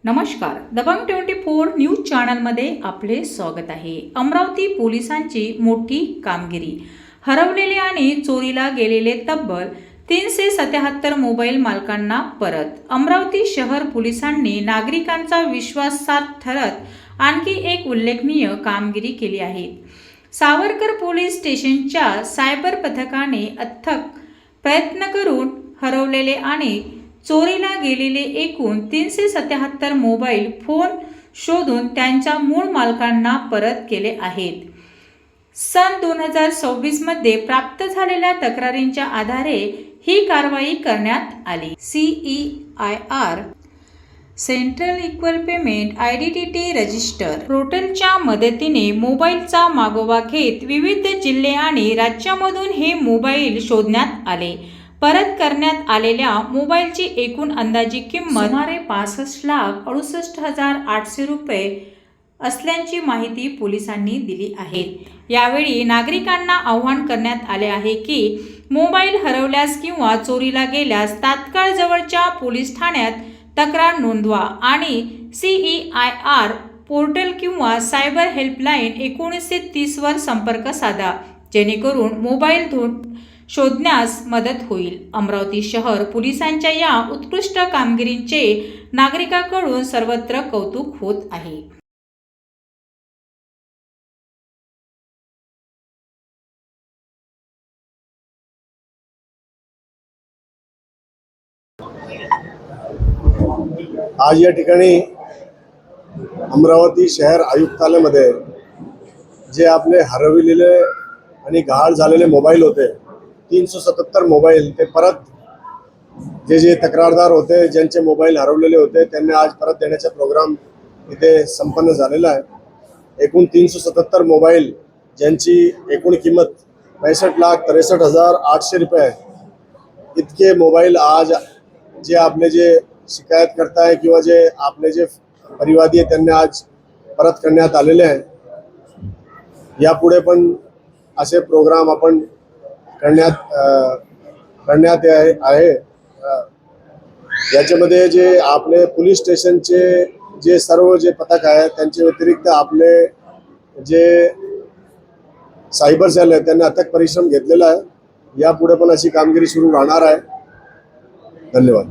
नमस्कार, दबंग 24 न्यूज चॅनलमध्ये आपले स्वागत आहे। अमरावती पोलिसांची मोठी कामगिरी। हरवलेले आणि चोरीला गेलेले तब्बल 377 मोबाईल मालकांना परत। अमरावती शहर पोलिसांनी नागरिकांचा विश्वासार्ह ठरत आणखी एक उल्लेखनीय कामगिरी केली आहे। सावरकर पोलीस स्टेशनच्या सायबर पथकाने अथक प्रयत्न करून हरवलेले आणि चोरीला गेलेले एकूण 377 मोबाईल फोन शोधून त्यांच्या मूळ मालकांना परत केले आहेत। सन 2026 मध्ये प्राप्त झालेल्या तक्रारींच्या आधारे ही कारवाई करण्यात आली। CEIR central equal payment identity register पोर्टलच्या मदतीने मोबाईलचा मागोवा घेत विविध जिल्हे आणि राज्यांमधून हे मोबाईल शोधण्यात आले। परत करण्यात आलेल्या मोबाईलची एकूण अंदाजित किंमत सुमारे 65,68,800 रुपये असल्याची माहिती पोलिसांनी दिली आहे। यावेळी नागरिकांना आवाहन करण्यात आले आहे की मोबाईल हरवल्यास किंवा चोरीला गेल्यास तात्काळ जवळच्या पोलीस ठाण्यात तक्रार नोंदवा आणि CEIR पोर्टल किंवा सायबर हेल्पलाईन 1930 वर संपर्क साधा, जेणेकरून मोबाईल शोधण्यास मदत होईल। अमरावती शहर पोलिसांच्या या उत्कृष्ट कामगिरीचे नागरिकांकडून सर्वत्र कौतुक होत आहे। आज या ठिकाणी अमरावती शहर आयुक्तालयामध्ये जे आपले हरविलेले आणि गहाळ झालेले मोबाईल होते 377 मोबाईल, ते परत जे तक्रारदार होते, ज्यांचे मोबाईल हरवलेले होते, त्यांना आज परत देण्याचा प्रोग्राम इथे संपन्न झालेला आहे। एकूण 377 मोबाईल ज्यांची एकूण किंमत 65,63,800 रुपये आहे। इतके मोबाईल आज जे आपले जे शिकायत करताय किंवा जे आपले जे परिवादी आहे त्यांना आज परत करण्यात आलेले आहे। यापुढे पण असे प्रोग्राम आपण करण्यात आहे। याच्यामध्ये जे आपले पोलीस स्टेशनचे जे सर्व जे पथक आहे त्यांच्या व्यतिरिक्त आपले जे सायबर सेल आहे त्यांनी अथक परिश्रम घेतलेला आहे। यापुढे पण अशी कामगिरी सुरू राहणार आहे। धन्यवाद।